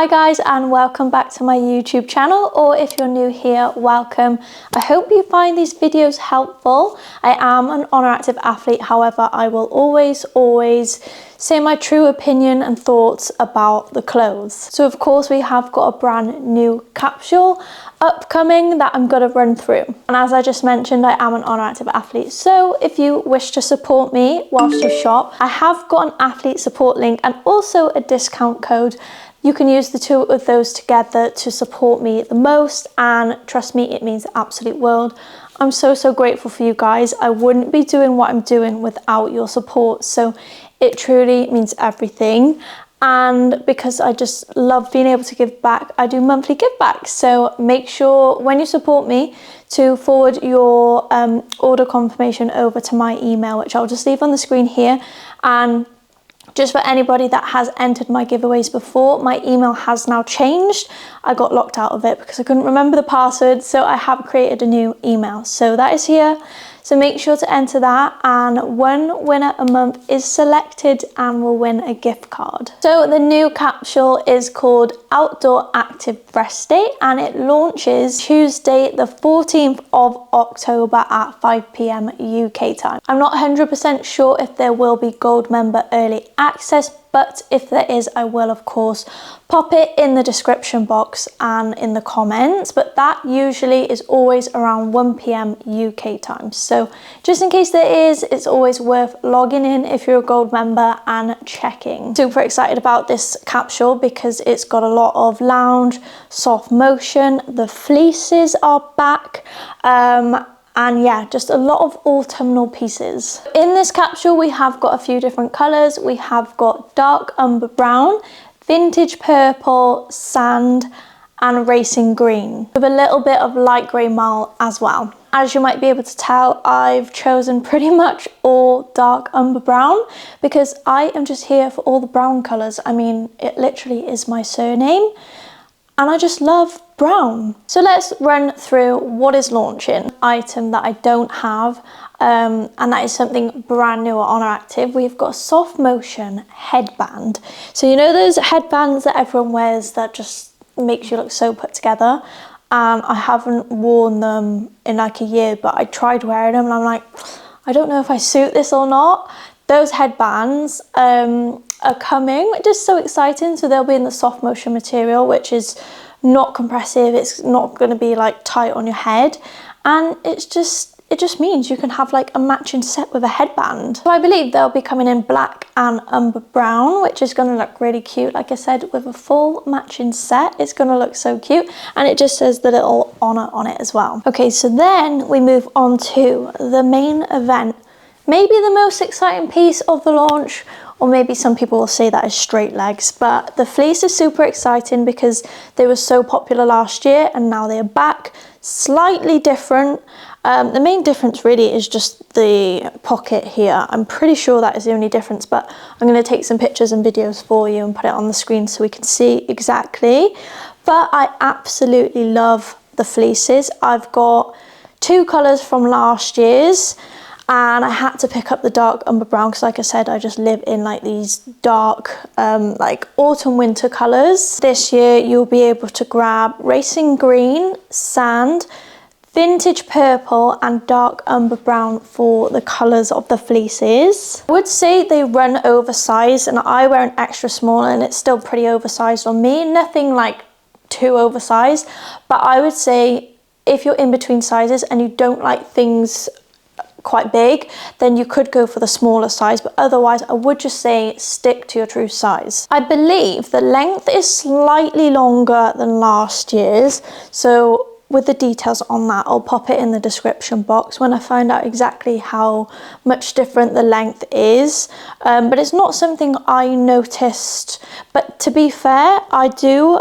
Hi guys, and welcome back to my YouTube channel, or if you're new here, welcome. I hope you find these videos helpful. I am an ONER ACTIVE athlete, however, I will always say my true opinion and thoughts about the clothes. So of course we have got a brand new capsule upcoming that I'm going to run through. And as I just mentioned, I am an ONER ACTIVE athlete. So if you wish to support me whilst you shop, I have got an athlete support link and also a discount code. You can use the two of those together to support me the most, and trust me, it means the absolute world. I'm so grateful for you guys. I wouldn't be doing what I'm doing without your support, so it truly means everything. And because I just love being able to give back, I do monthly give back. So make sure when you support me to forward your order confirmation over to my email, which I'll just leave on the screen here. And just for anybody that has entered my giveaways before, my email has now changed. I got locked out of it because I couldn't remember the password, so I have created a new email. So that is here. So make sure to enter that, and one winner a month is selected and will win a gift card. So the new capsule is called Outdoor Active Rest Day, and it launches Tuesday the 14th of October at 5 PM UK time. I'm not 100% sure if there will be gold member early access, but if there is, I will of course pop it in the description box and in the comments, but that usually is always around 1 PM UK time. So just in case there is, it's always worth logging in if you're a gold member and checking. Super excited about this capsule because it's got a lot of lounge, soft motion, the fleeces are back, and yeah, just a lot of autumnal pieces. In this capsule, we have got a few different colors. We have got dark umber brown, vintage purple, sand, and racing green, with a little bit of light grey marl as well. As you might be able to tell, I've chosen pretty much all dark umber brown because I am just here for all the brown colors. I mean, it literally is my surname, and I just love brown. So let's run through what is launching. Item that I don't have, and that is something brand new at ONER ACTIVE. We've got a SoftMotion Headband. So you know those headbands that everyone wears that just makes you look so put together? I haven't worn them in like a year, but I tried wearing them and I'm like, I don't know if I suit this or not. Those headbands are coming, which is so exciting. So they'll be in the SoftMotion material, which is not compressive. It's not going to be like tight on your head, and it just means you can have like a matching set with a headband. So I believe they'll be coming in black and umber brown, which is going to look really cute. Like I said, with a full matching set, it's going to look so cute, and it just says the little ONER on it as well. Okay, so then we move on to the main event. Maybe the most exciting piece of the launch, or maybe some people will say that is straight legs, but the fleece is super exciting because they were so popular last year and now they're back, slightly different. The main difference really is just the pocket here. I'm pretty sure that is the only difference, but I'm going to take some pictures and videos for you and put it on the screen so we can see exactly. But I absolutely love the fleeces. I've got two colours from last year's, and I had to pick up the dark umber brown because, like I said, I just live in like these dark like autumn winter colours. This year you'll be able to grab racing green, sand, vintage purple, and dark umber brown for the colours of the fleeces. I would say they run oversized, and I wear an extra small and it's still pretty oversized on me. Nothing like too oversized, but I would say if you're in between sizes and you don't like things quite big, then you could go for the smaller size, but otherwise I would just say stick to your true size. I believe the length is slightly longer than last year's, so with the details on that, I'll pop it in the description box when I find out exactly how much different the length is, but it's not something I noticed. But to be fair, I do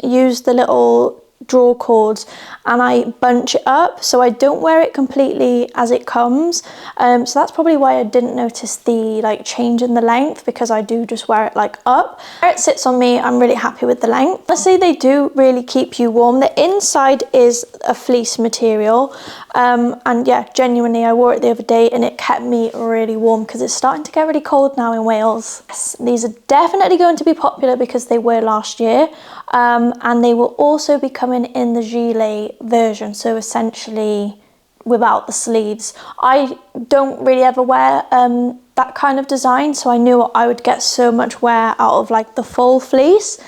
use the little draw cords and I bunch it up, so I don't wear it completely as it comes. So that's probably why I didn't notice the like change in the length, because I do just wear it like up. Where it sits on me, I'm really happy with the length. Honestly, they do really keep you warm. The inside is a fleece material, and yeah, genuinely I wore it the other day and it kept me really warm because it's starting to get really cold now in Wales. Yes, these are definitely going to be popular because they were last year, and they will also be coming in the gilet version, so essentially without the sleeves. I don't really ever wear that kind of design, so I knew I would get so much wear out of like the full fleece,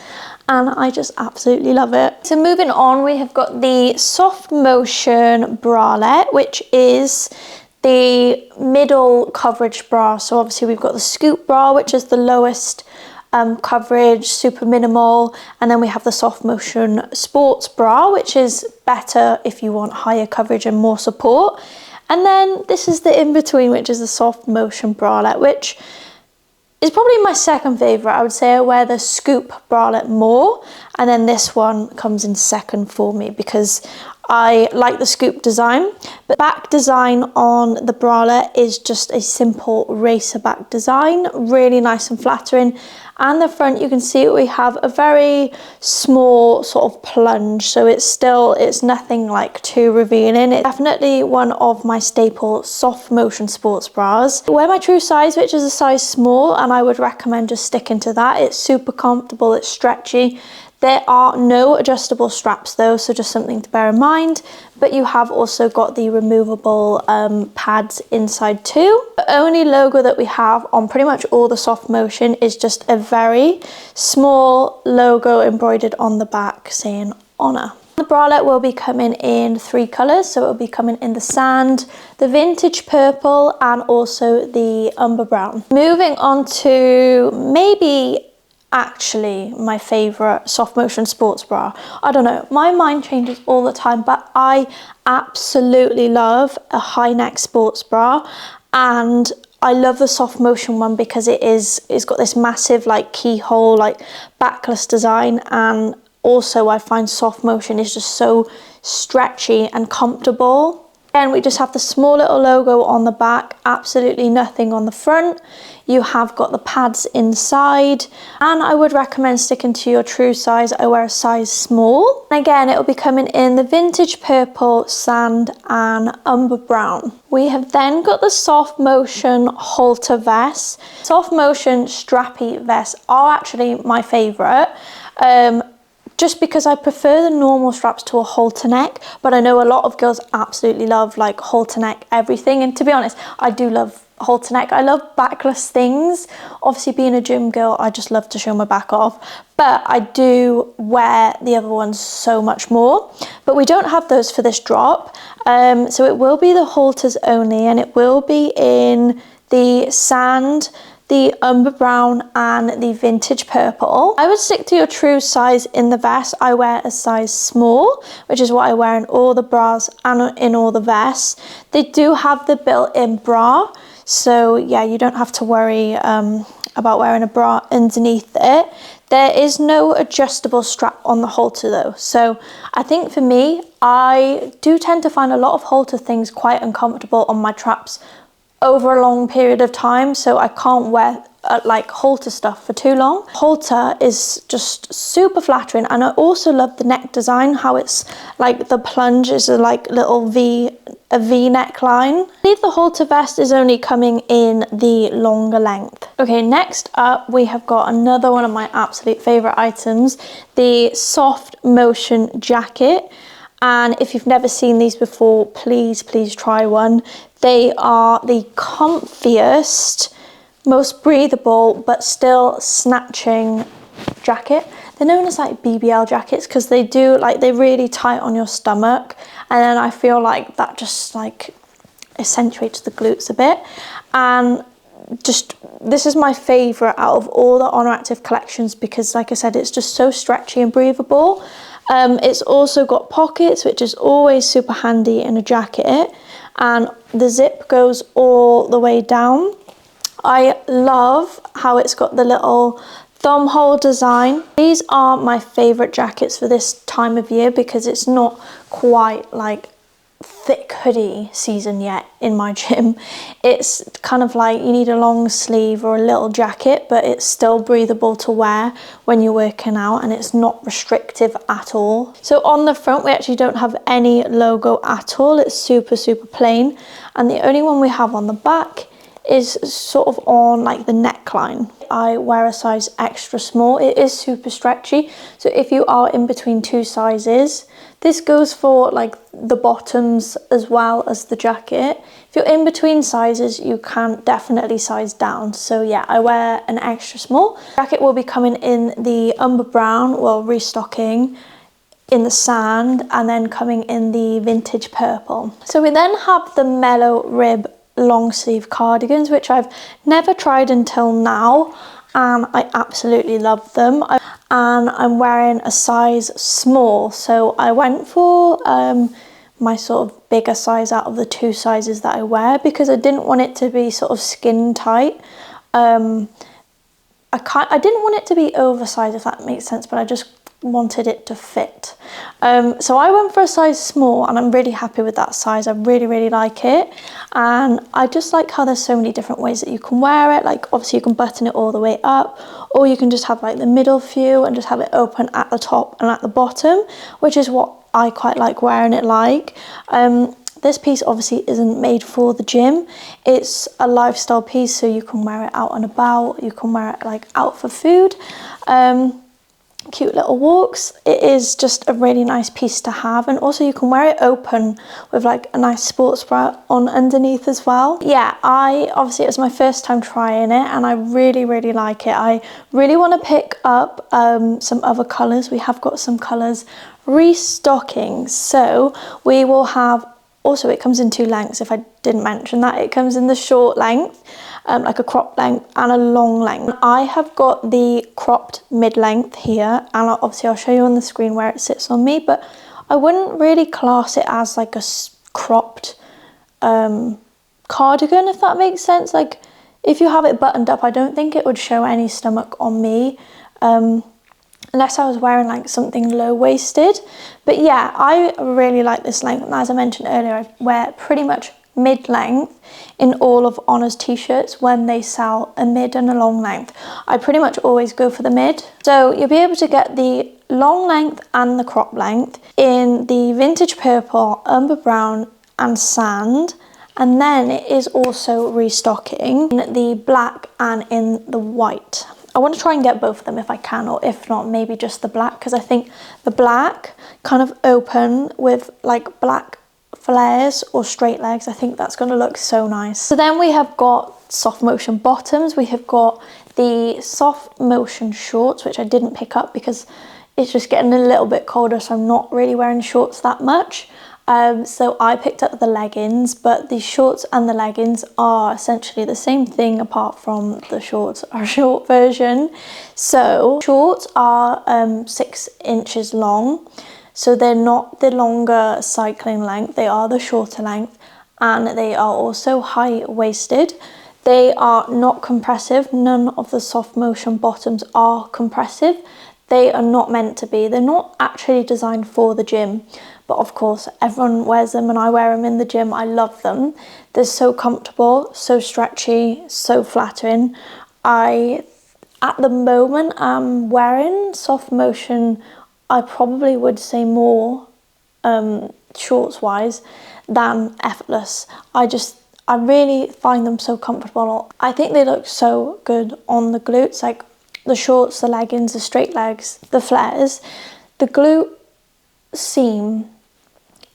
and I just absolutely love it. So moving on, we have got the SoftMotion Bralette, which is the middle coverage bra. So obviously we've got the scoop bra, which is the lowest coverage, super minimal, and then we have the SoftMotion sports bra, which is better if you want higher coverage and more support. And then this is the in-between, which is the SoftMotion Bralette, which is probably my second favourite. I would say I wear the scoop bralette more, and then this one comes in second for me because I like the scoop design. But back design on the bralette is just a simple racer back design, really nice and flattering. And the front, you can see we have a very small sort of plunge, so it's nothing like too revealing. It's definitely one of my staple SoftMotion sports bras. I wear my true size, which is a size small, and I would recommend just sticking to that. It's super comfortable, it's stretchy. There are no adjustable straps though, so just something to bear in mind. But you have also got the removable pads inside too. The only logo that we have on pretty much all the SoftMotion is just a very small logo embroidered on the back saying ONER. The bralette will be coming in 3 colours, so it will be coming in the sand, the vintage purple, and also the umber brown. Moving on to maybe actually my favorite SoftMotion sports bra. I don't know, my mind changes all the time, but I absolutely love a high neck sports bra, and I love the SoftMotion one because it's got this massive like keyhole, like backless design, and also I find SoftMotion is just so stretchy and comfortable. And we just have the small little logo on the back, absolutely nothing on the front. You have got the pads inside, and I would recommend sticking to your true size. I wear a size small. And again, it will be coming in the vintage purple, sand, and umber brown. We have then got the SoftMotion Halter vests. SoftMotion strappy vests are actually my favourite. Just because I prefer the normal straps to a halter neck, but I know a lot of girls absolutely love like halter neck everything, and to be honest, I do love halter neck. I love backless things. Obviously being a gym girl, I just love to show my back off, but I do wear the other ones so much more. But we don't have those for this drop, so it will be the halters only, and it will be in the sand, the umber brown, and the vintage purple. I would stick to your true size in the vest. I wear a size small, which is what I wear in all the bras and in all the vests. They do have the built-in bra, so yeah, you don't have to worry about wearing a bra underneath it. There is no adjustable strap on the halter though, so I think for me, I do tend to find a lot of halter things quite uncomfortable on my traps over a long period of time, so I can't wear like halter stuff for too long. Halter is just super flattering, and I also love the neck design, how it's like the plunge is a like little V neckline. I believe the halter vest is only coming in the longer length. Okay, next up we have got another one of my absolute favorite items, the SoftMotion jacket. And if you've never seen these before, please try one. They are the comfiest, most breathable, but still snatching jacket. They're known as like BBL jackets because they do like, they're really tight on your stomach, and then I feel like that just like accentuates the glutes a bit. And just, this is my favorite out of all the ONER Active collections because like I said, it's just so stretchy and breathable. It's also got pockets, which is always super handy in a jacket, and the zip goes all the way down. I love how it's got the little thumb hole design. These are my favorite jackets for this time of year because it's not quite like thick hoodie season yet in my gym. It's kind of like you need a long sleeve or a little jacket, but it's still breathable to wear when you're working out and it's not restrictive at all. So on the front we actually don't have any logo at all. It's super plain, and the only one we have on the back is sort of on like the neckline. I wear a size extra small. It is super stretchy, so if you are in between two sizes, this goes for like the bottoms as well as the jacket. If you're in between sizes, you can definitely size down. So yeah, I wear an extra small. The jacket will be coming in the Umber brown, well, restocking in the sand, and then coming in the vintage purple. So we then have the Mellow Rib long sleeve cardigans, which I've never tried until now, and I absolutely love them. And I'm wearing a size small, so I went for my sort of bigger size out of the two sizes that I wear because I didn't want it to be sort of skin tight. I didn't want it to be oversized, if that makes sense, but I just wanted it to fit. So I went for a size small, and I'm really happy with that size. I really like it, and I just like how there's so many different ways that you can wear it. Like obviously you can button it all the way up, or you can just have like the middle view and just have it open at the top and at the bottom, which is what I quite like wearing it like. This piece obviously isn't made for the gym. It's a lifestyle piece, so you can wear it out and about. You can wear it like out for food. Cute little walks. It is just a really nice piece to have, and also you can wear it open with like a nice sports bra on underneath as well. Yeah, obviously it was my first time trying it, and I really like it. I really want to pick up some other colours. We have got some colours restocking, so we will have, also it comes in two lengths, if I didn't mention that. It comes in the short length, like a crop length, and a long length. I have got the cropped mid-length here, and obviously I'll show you on the screen where it sits on me, but I wouldn't really class it as like a cropped cardigan, if that makes sense. Like if you have it buttoned up, I don't think it would show any stomach on me, unless I was wearing like something low-waisted. But yeah, I really like this length, and as I mentioned earlier, I wear pretty much mid-length in all of Honor's t-shirts when they sell a mid and a long length. I pretty much always go for the mid. So you'll be able to get the long length and the crop length in the vintage purple, umber brown and sand, and then it is also restocking in the black and in the white. I want to try and get both of them if I can, or if not, maybe just the black, because I think the black kind of open with like black flares or straight legs, I think that's going to look so nice. So then we have got SoftMotion bottoms. We have got the SoftMotion shorts, which I didn't pick up because it's just getting a little bit colder, so I'm not really wearing shorts that much. So I picked up the leggings, but the shorts and the leggings are essentially the same thing, apart from the shorts are a short version. So shorts are 6 inches long. So they're not the longer cycling length, they are the shorter length, and they are also high-waisted. They are not compressive. None of the SoftMotion bottoms are compressive. They are not meant to be. They're not actually designed for the gym, but of course everyone wears them and I wear them in the gym. I love them. They're so comfortable, so stretchy, so flattering. At the moment, I'm wearing SoftMotion, I probably would say more shorts wise than effortless. I really find them so comfortable. I think they look so good on the glutes, like the shorts, the leggings, the straight legs, the flares. The glute seam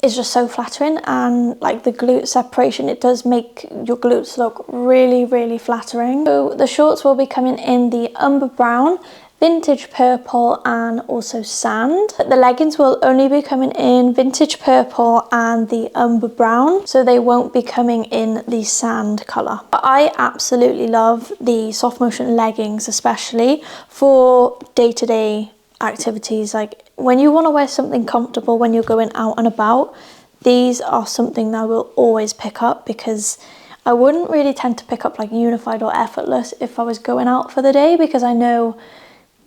is just so flattering, and like the glute separation, it does make your glutes look really flattering. So the shorts will be coming in the umber brown, vintage purple and also sand. The leggings will only be coming in vintage purple and the umber brown, so they won't be coming in the sand colour. But I absolutely love the SoftMotion leggings, especially for day-to-day activities. Like when you want to wear something comfortable when you're going out and about, these are something that I will always pick up, because I wouldn't really tend to pick up like unified or effortless if I was going out for the day, because I know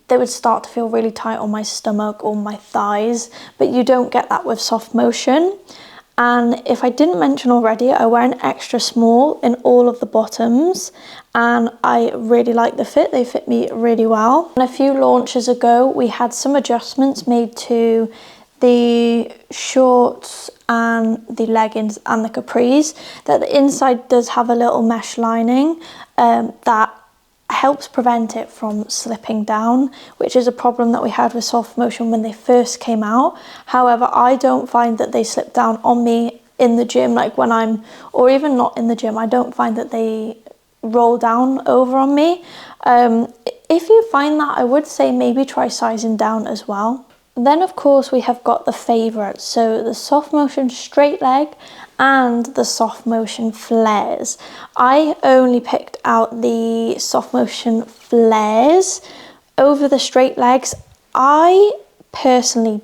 they would start to feel really tight on my stomach or my thighs, but you don't get that with SoftMotion. And if I didn't mention already, I wear an extra small in all of the bottoms, and I really like the fit. They fit me really well. And a few launches ago, we had some adjustments made to the shorts and the leggings and the capris, that the inside does have a little mesh lining that helps prevent it from slipping down, which is a problem that we had with SoftMotion when they first came out. However, I don't find that they slip down on me in the gym, like when I'm, or even not in the gym, I don't find that they roll down over on me. If you find that, I would say maybe try sizing down as well. Then of course we have got the favourites, so the SoftMotion Straight Leg and the SoftMotion Flares. I only picked out the SoftMotion Flares over the Straight Legs. I personally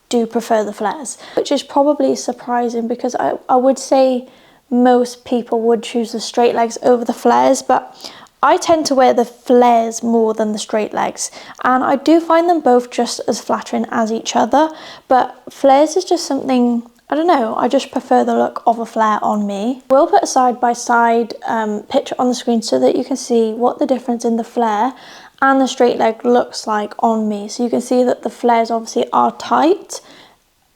do prefer the Flares, which is probably surprising because I would say most people would choose the Straight Legs over the Flares, but I tend to wear the Flares more than the Straight Legs, and I do find them both just as flattering as each other, but Flares is just something, I don't know, I just prefer the look of a flare on me. We'll put a side-by-side picture on the screen so that you can see what the difference in the flare and the Straight Leg looks like on me. So you can see that the flares obviously are tight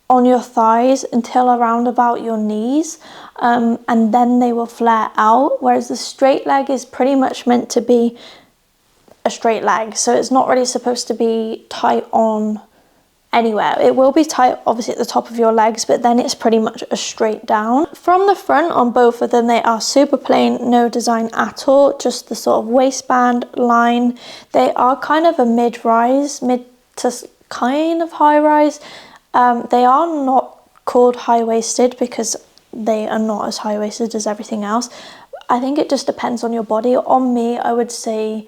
on your thighs until around about your knees, and then they will flare out, whereas the Straight Leg is pretty much meant to be a straight leg, so it's not really supposed to be tight on anywhere. It will be tight obviously at the top of your legs, but then it's pretty much a straight down. From the front on both of them, they are super plain, no design at all, just the sort of waistband line. They are kind of a mid-rise, mid to kind of high-rise. They are not called high-waisted because they are not as high-waisted as everything else. I think it just depends on your body. On me, I would say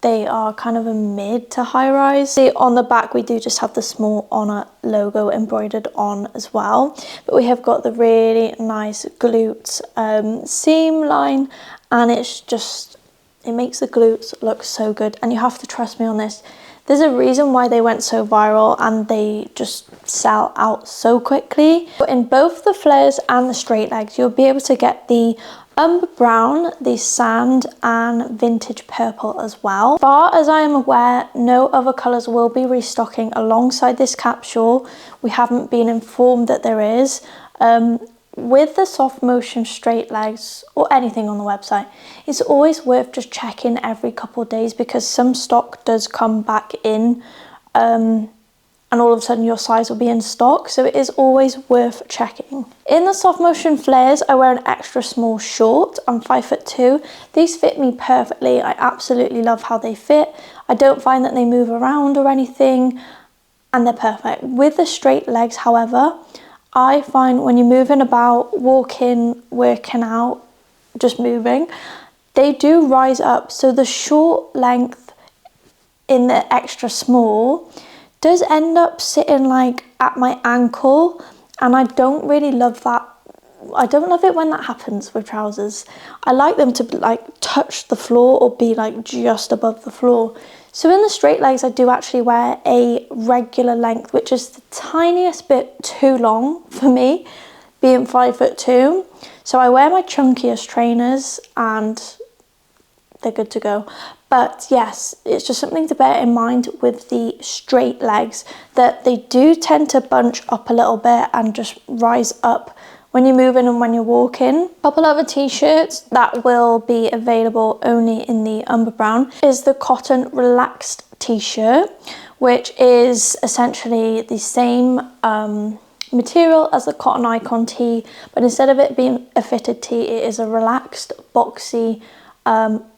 they are kind of a mid to high rise. See, on the back we do just have the small ONER logo embroidered on as well, but we have got the really nice glute seam line, and it's just, it makes the glutes look so good. And you have to trust me on this, there's a reason why they went so viral and they just sell out so quickly. But in both the Flares and the Straight Legs, you'll be able to get the Umber brown, the sand, and vintage purple as well. As far as I am aware, no other colours will be restocking alongside this capsule. We haven't been informed that there is. With the SoftMotion Straight Legs, or anything on the website, it's always worth just checking every couple of days because some stock does come back in, and all of a sudden your size will be in stock, so it is always worth checking. In the SoftMotion Flares, I wear an extra small short. I'm 5'2". These fit me perfectly. I absolutely love how they fit. I don't find that they move around or anything, and they're perfect. With the Straight Legs, however, I find when you're moving about, walking, working out, just moving, they do rise up. So the short length in the extra small does end up sitting like at my ankle, and I don't really love that. I don't love it when that happens with trousers. I like them to like touch the floor or be like just above the floor. So in the Straight Legs, I do actually wear a regular length, which is the tiniest bit too long for me, being 5'2". So I wear my chunkiest trainers and they're good to go. But yes, it's just something to bear in mind with the Straight Legs, that they do tend to bunch up a little bit and just rise up when you're moving and when you're walking. A couple other t-shirts that will be available only in the Umber brown is the cotton relaxed t-shirt, which is essentially the same material as the cotton icon tee, but instead of it being a fitted tee, it is a relaxed, boxy,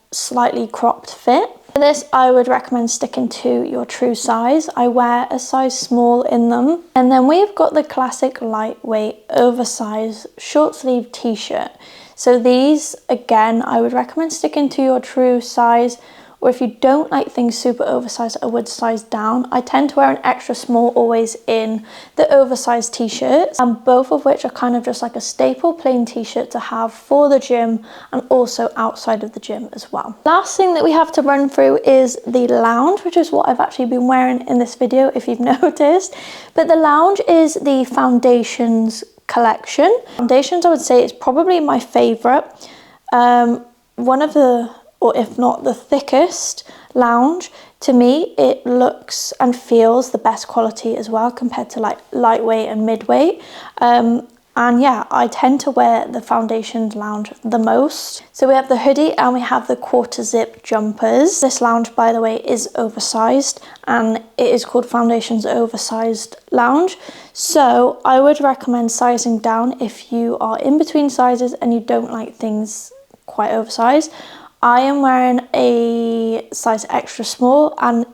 slightly cropped fit. For this, I would recommend sticking to your true size. I wear a size small in them. And then we've got the classic lightweight oversized short sleeve t-shirt. So these, again, I would recommend sticking to your true size, or if you don't like things super oversized, I would size down. I tend to wear an extra small always in the oversized t-shirts, and both of which are kind of just like a staple plain t-shirt to have for the gym and also outside of the gym as well. Last thing that we have to run through is the lounge, which is what I've actually been wearing in this video if you've noticed. But the lounge is the foundations collection. Foundations, I would say, is probably my favorite. One of the, or if not the thickest lounge. To me, it looks and feels the best quality as well compared to like lightweight and midweight. And yeah, I tend to wear the foundations lounge the most. So we have the hoodie and we have the quarter zip jumpers. This lounge, by the way, is oversized, and it is called Foundations Oversized Lounge. So I would recommend sizing down if you are in between sizes and you don't like things quite oversized. I am wearing a size extra small, and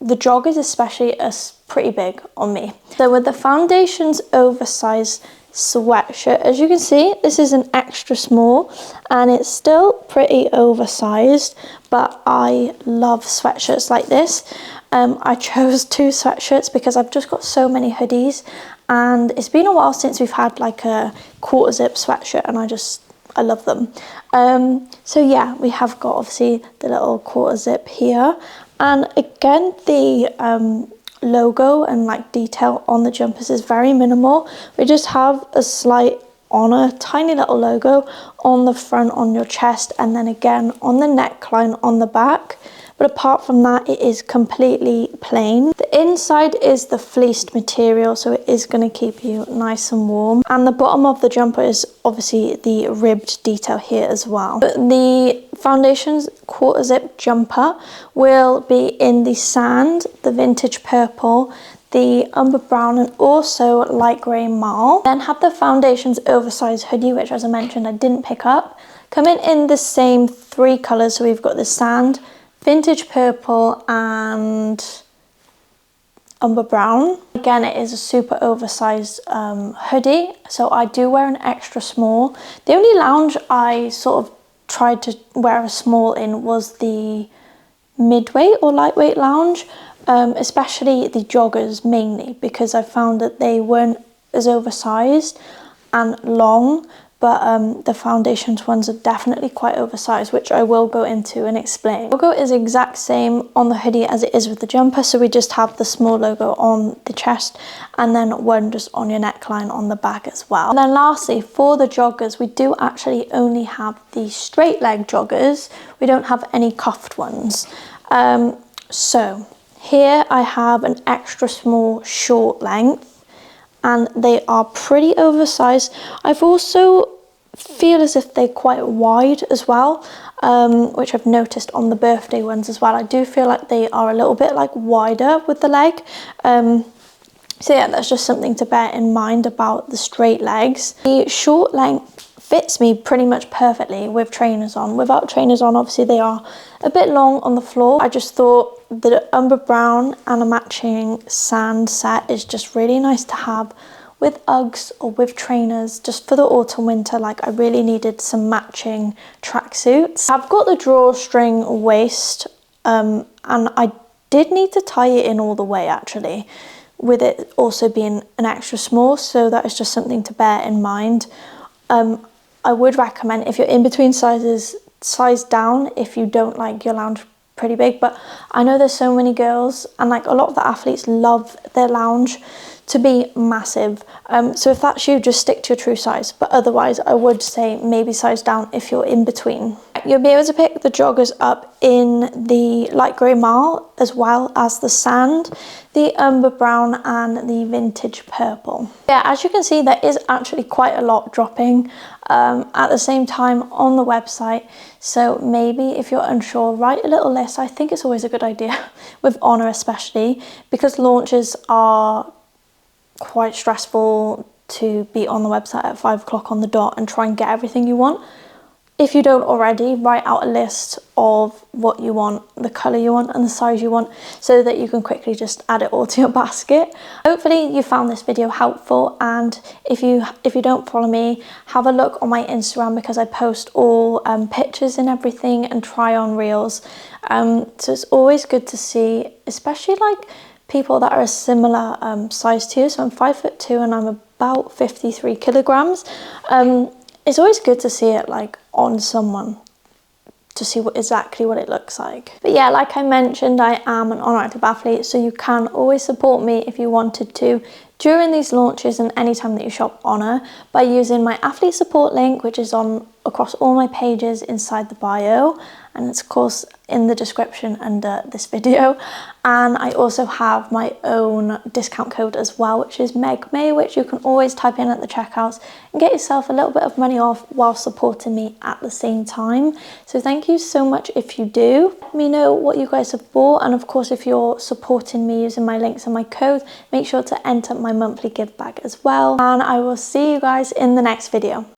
the joggers especially are pretty big on me. So with the Foundations Oversized sweatshirt, as you can see, this is an extra small and it's still pretty oversized, but I love sweatshirts like this. I chose 2 sweatshirts because I've just got so many hoodies, and it's been a while since we've had like a quarter zip sweatshirt, and I love them. So yeah, we have got obviously the little quarter zip here, and again the logo and like detail on the jumpers is very minimal. We just have a slight ONER, tiny little logo on the front on your chest, and then again on the neckline on the back. But apart from that, it is completely plain. The inside is the fleeced material, so it is going to keep you nice and warm. And the bottom of the jumper is obviously the ribbed detail here as well. But the Foundations quarter zip jumper will be in the sand, the vintage purple, the umber brown, and also light grey marl. Then have the Foundations oversized hoodie, which as I mentioned I didn't pick up, coming in the same 3 colours. So we've got the sand, vintage purple, and umber brown. Again, it is a super oversized hoodie, so I do wear an extra small. The only lounge I sort of tried to wear a small in was the midweight or lightweight lounge, especially the joggers mainly, because I found that they weren't as oversized and long, but the Foundations ones are definitely quite oversized, which I will go into and explain. The logo is exact same on the hoodie as it is with the jumper, so we just have the small logo on the chest and then one just on your neckline on the back as well. And then lastly, for the joggers, we do actually only have the straight leg joggers. We don't have any cuffed ones. So here I have an extra small short length, and they are pretty oversized. I've also feel as if they're quite wide as well, which I've noticed on the birthday ones as well. I do feel like they are a little bit like wider with the leg. So yeah, that's just something to bear in mind about the straight legs. The short length fits me pretty much perfectly with trainers on. Without trainers on, obviously they are a bit long on the floor. I just thought the umber brown and a matching sand set is just really nice to have with Uggs or with trainers just for the autumn winter. Like, I really needed some matching tracksuits. I've got the drawstring waist, and I did need to tie it in all the way actually, with it also being an extra small, so that is just something to bear in mind. I would recommend, if you're in between sizes, size down if you don't like your lounge pretty big. But I know there's so many girls, and like a lot of the athletes love their lounge to be massive. So if that's you, just stick to your true size. But otherwise, I would say maybe size down if you're in between. You'll be able to pick the joggers up in the light grey marl, as well as the sand, the umber brown, and the vintage purple. Yeah, as you can see, there is actually quite a lot dropping at the same time on the website. So maybe if you're unsure, write a little list. I think it's always a good idea with ONER, especially because launches are quite stressful to be on the website at 5 o'clock on the dot and try and get everything you want. if you don't already, write out a list of what you want, the colour you want and the size you want, so that you can quickly just add it all to your basket. Hopefully you found this video helpful, and if you don't follow me, have a look on my Instagram, because I post all pictures and everything and try on reels. So it's always good to see, especially like people that are a similar size to you. So I'm 5'2" and I'm about 53 kilograms. It's always good to see it like on someone, to see exactly what it looks like. But yeah, like I mentioned, I am an ONER Active athlete, so you can always support me if you wanted to during these launches and anytime that you shop ONER by using my athlete support link, which is on across all my pages inside the bio, and it's of course in the description under this video. And I also have my own discount code as well, which is MEGMAE, which you can always type in at the checkouts and get yourself a little bit of money off while supporting me at the same time. So thank you so much if you do. Let me know what you guys have bought, and of course if you're supporting me using my links and my code, make sure to enter my monthly give bag as well. And I will see you guys in the next video.